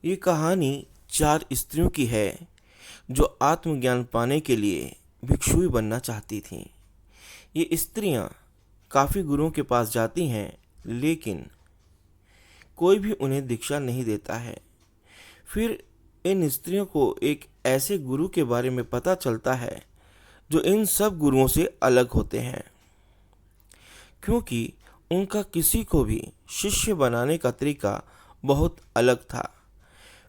ये कहानी चार स्त्रियों की है जो आत्मज्ञान पाने के लिए भिक्षुई बनना चाहती थीं। ये स्त्रियां काफ़ी गुरुओं के पास जाती हैं, लेकिन कोई भी उन्हें दीक्षा नहीं देता है। फिर इन स्त्रियों को एक ऐसे गुरु के बारे में पता चलता है जो इन सब गुरुओं से अलग होते हैं, क्योंकि उनका किसी को भी शिष्य बनाने का तरीका बहुत अलग था।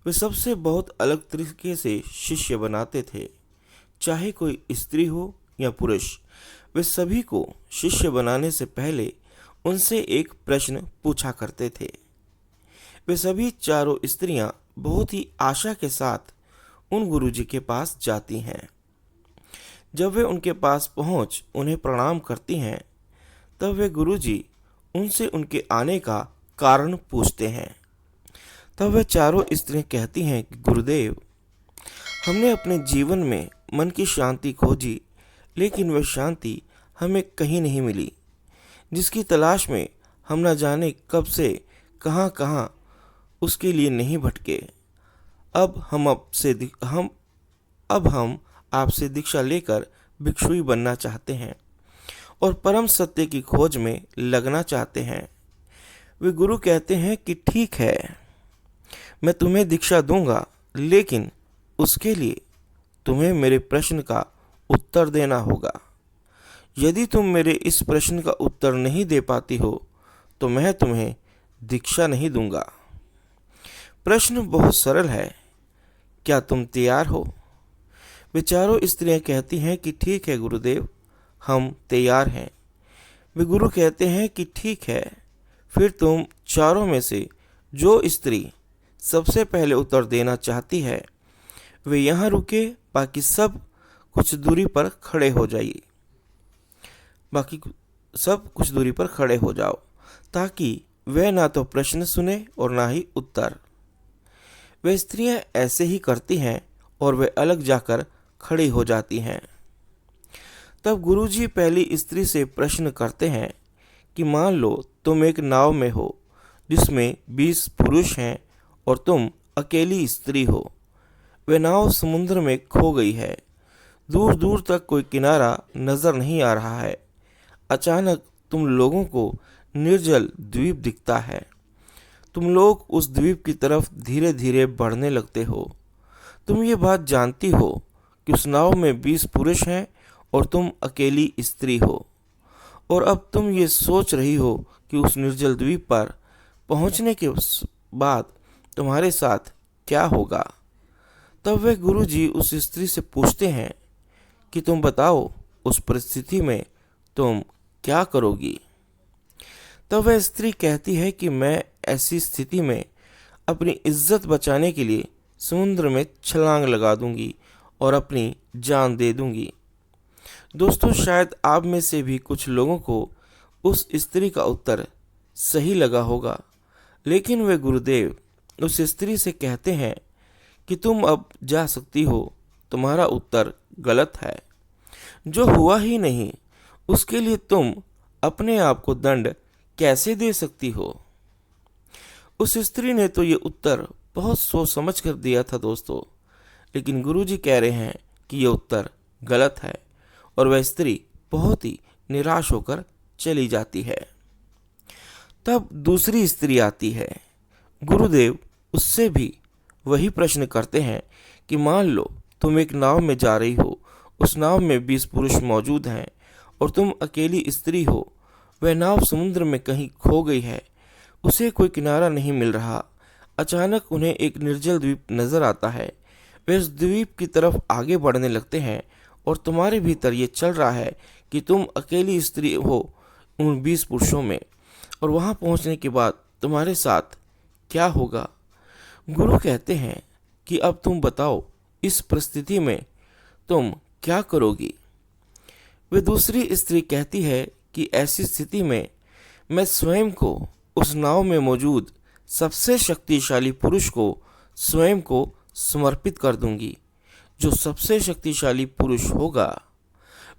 वे सबसे बहुत अलग तरीके से शिष्य बनाते थे। चाहे कोई स्त्री हो या पुरुष, वे सभी को शिष्य बनाने से पहले उनसे एक प्रश्न पूछा करते थे। वे सभी चारों स्त्रियां बहुत ही आशा के साथ उन गुरुजी के पास जाती हैं। जब वे उनके पास पहुंच उन्हें प्रणाम करती हैं, तब वे गुरुजी उनसे उनके आने का कारण पूछते हैं। तब वे चारों स्त्रियां कहती हैं कि गुरुदेव, हमने अपने जीवन में मन की शांति खोजी, लेकिन वह शांति हमें कहीं नहीं मिली, जिसकी तलाश में हम न जाने कब से कहाँ कहाँ उसके लिए नहीं भटके। अब हम आपसे दीक्षा लेकर भिक्षुई बनना चाहते हैं और परम सत्य की खोज में लगना चाहते हैं। वे गुरु कहते हैं कि ठीक है, मैं तुम्हें दीक्षा दूंगा, लेकिन उसके लिए तुम्हें मेरे प्रश्न का उत्तर देना होगा। यदि तुम मेरे इस प्रश्न का उत्तर नहीं दे पाती हो तो मैं तुम्हें दीक्षा नहीं दूंगा। प्रश्न बहुत सरल है, क्या तुम तैयार हो? वे चारों स्त्रियां कहती हैं कि ठीक है गुरुदेव, हम तैयार हैं। वे गुरु कहते हैं कि ठीक है, फिर तुम चारों में से जो स्त्री सबसे पहले उत्तर देना चाहती है, वे यहाँ रुके, बाकी सब कुछ दूरी पर खड़े हो जाइए। बाकी सब कुछ दूरी पर खड़े हो जाओ, ताकि वह ना तो प्रश्न सुने और ना ही उत्तर। वे स्त्रियां ऐसे ही करती हैं और वे अलग जाकर खड़ी हो जाती हैं। तब गुरुजी पहली स्त्री से प्रश्न करते हैं कि मान लो तुम एक नाव में हो जिसमें 20 पुरुष हैं और तुम अकेली स्त्री हो। वह नाव समुद्र में खो गई है। दूर दूर तक कोई किनारा नजर नहीं आ रहा है। अचानक तुम लोगों को निर्जल द्वीप दिखता है। तुम लोग उस द्वीप की तरफ धीरे धीरे बढ़ने लगते हो। तुम ये बात जानती हो कि उस नाव में 20 पुरुष हैं और तुम अकेली स्त्री हो, और अब तुम ये सोच रही हो कि उस निर्जल द्वीप पर पहुंचने के बाद तुम्हारे साथ क्या होगा। तब वे गुरुजी उस स्त्री से पूछते हैं कि तुम बताओ, उस परिस्थिति में तुम क्या करोगी। तब वह स्त्री कहती है कि मैं ऐसी स्थिति में अपनी इज्जत बचाने के लिए समुद्र में छलांग लगा दूंगी और अपनी जान दे दूंगी। दोस्तों, शायद आप में से भी कुछ लोगों को उस स्त्री का उत्तर सही लगा होगा, लेकिन वे गुरुदेव उस स्त्री से कहते हैं कि तुम अब जा सकती हो, तुम्हारा उत्तर गलत है। जो हुआ ही नहीं उसके लिए तुम अपने आप को दंड कैसे दे सकती हो। उस स्त्री ने तो ये उत्तर बहुत सोच समझ कर दिया था दोस्तों, लेकिन गुरुजी कह रहे हैं कि ये उत्तर गलत है और वह स्त्री बहुत ही निराश होकर चली जाती है। तब दूसरी स्त्री आती है। गुरुदेव उससे भी वही प्रश्न करते हैं कि मान लो तुम एक नाव में जा रही हो, उस नाव में 20 पुरुष मौजूद हैं और तुम अकेली स्त्री हो। वह नाव समुद्र में कहीं खो गई है, उसे कोई किनारा नहीं मिल रहा। अचानक उन्हें एक निर्जल द्वीप नजर आता है। वे उस द्वीप की तरफ आगे बढ़ने लगते हैं और तुम्हारे भीतर ये चल रहा है कि तुम अकेली स्त्री हो उन 20 पुरुषों में, और वहां पहुंचने के बाद तुम्हारे साथ क्या होगा। गुरु कहते हैं कि अब तुम बताओ, इस परिस्थिति में तुम क्या करोगी। वे दूसरी स्त्री कहती है कि ऐसी स्थिति में मैं स्वयं को उस नाव में मौजूद सबसे शक्तिशाली पुरुष को स्वयं को समर्पित कर दूंगी। जो सबसे शक्तिशाली पुरुष होगा,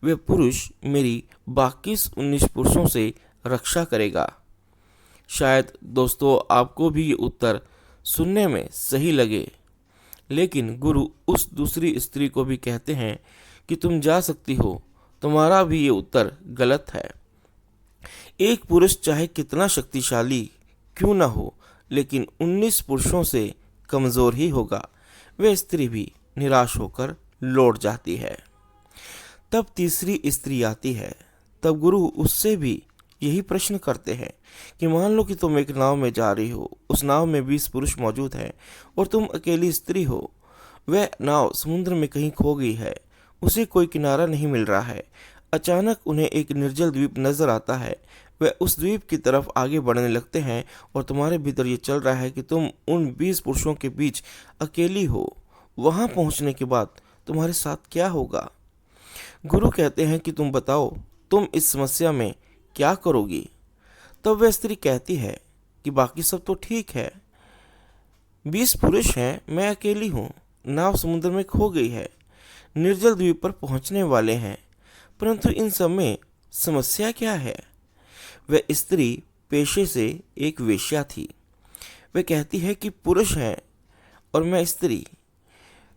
वह पुरुष मेरी बाकी 19 पुरुषों से रक्षा करेगा। शायद दोस्तों आपको भी ये उत्तर सुनने में सही लगे, लेकिन गुरु उस दूसरी स्त्री को भी कहते हैं कि तुम जा सकती हो, तुम्हारा भी ये उत्तर गलत है। एक पुरुष चाहे कितना शक्तिशाली क्यों ना हो, लेकिन 19 पुरुषों से कमजोर ही होगा। वह स्त्री भी निराश होकर लौट जाती है। तब तीसरी स्त्री आती है। तब गुरु उससे भी यही प्रश्न करते हैं कि मान लो कि तुम एक नाव में जा रही हो, उस नाव में 20 पुरुष मौजूद हैं और तुम अकेली स्त्री हो। वह नाव समुद्र में कहीं खो गई है, उसे कोई किनारा नहीं मिल रहा है। अचानक उन्हें एक निर्जल द्वीप नजर आता है। वह उस द्वीप की तरफ आगे बढ़ने लगते हैं और तुम्हारे भीतर ये चल रहा है कि तुम उन 20 पुरुषों के बीच अकेली हो। वहां पहुंचने के बाद तुम्हारे साथ क्या होगा? गुरु कहते हैं कि तुम बताओ, तुम इस समस्या में क्या करोगी? तब वह स्त्री कहती है कि बाकी सब तो ठीक है, 20 पुरुष हैं, मैं अकेली हूँ, नाव समुद्र में खो गई है, निर्जल द्वीप पर पहुंचने वाले हैं, परंतु इन सब में समस्या क्या है? वह स्त्री पेशे से एक वेश्या थी। वह कहती है कि पुरुष हैं और मैं स्त्री,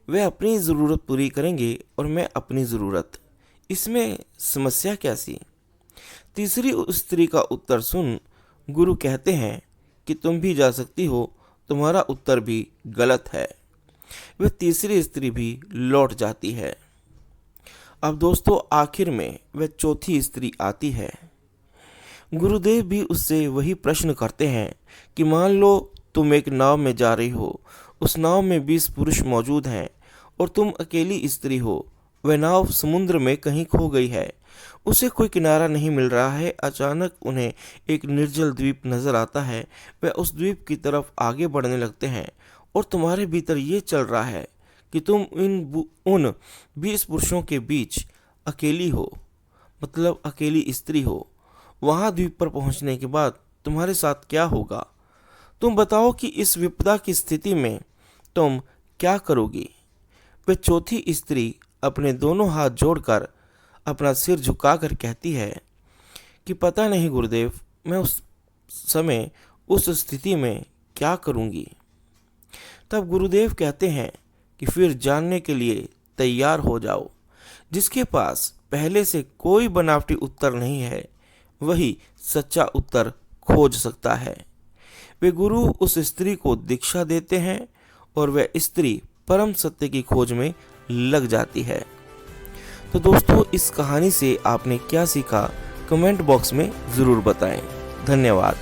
वे अपनी ज़रूरत पूरी करेंगे और मैं अपनी ज़रूरत, इसमें समस्या क्या सी? तीसरी स्त्री का उत्तर सुन गुरु कहते हैं कि तुम भी जा सकती हो, तुम्हारा उत्तर भी गलत है। वह तीसरी स्त्री भी लौट जाती है। अब दोस्तों, आखिर में वह चौथी स्त्री आती है। गुरुदेव भी उससे वही प्रश्न करते हैं कि मान लो तुम एक नाव में जा रही हो, उस नाव में 20 पुरुष मौजूद हैं और तुम अकेली स्त्री हो। वह नाव समुद्र में कहीं खो गई है, उसे कोई किनारा नहीं मिल रहा है। अचानक उन्हें एक निर्जल द्वीप नजर आता है। वह उस द्वीप की तरफ आगे बढ़ने लगते हैं और तुम्हारे भीतर ये चल रहा है कि तुम उन 20 पुरुषों के बीच अकेली हो, मतलब अकेली स्त्री हो। वहां द्वीप पर पहुंचने के बाद तुम्हारे साथ क्या होगा? तुम बताओ कि इस विपदा की स्थिति में तुम क्या करोगी? वह चौथी स्त्री अपने दोनों हाथ जोड़कर अपना सिर झुकाकर कहती है कि पता नहीं गुरुदेव, मैं उस समय उस स्थिति में क्या करूंगी। तब गुरुदेव कहते हैं कि फिर जानने के लिए तैयार हो जाओ। जिसके पास पहले से कोई बनावटी उत्तर नहीं है, वही सच्चा उत्तर खोज सकता है। वे गुरु उस स्त्री को दीक्षा देते हैं और वह स्त्री परम सत्य की खोज में लग जाती है। तो दोस्तों, इस कहानी से आपने क्या सीखा, कमेंट बॉक्स में ज़रूर बताएं। धन्यवाद।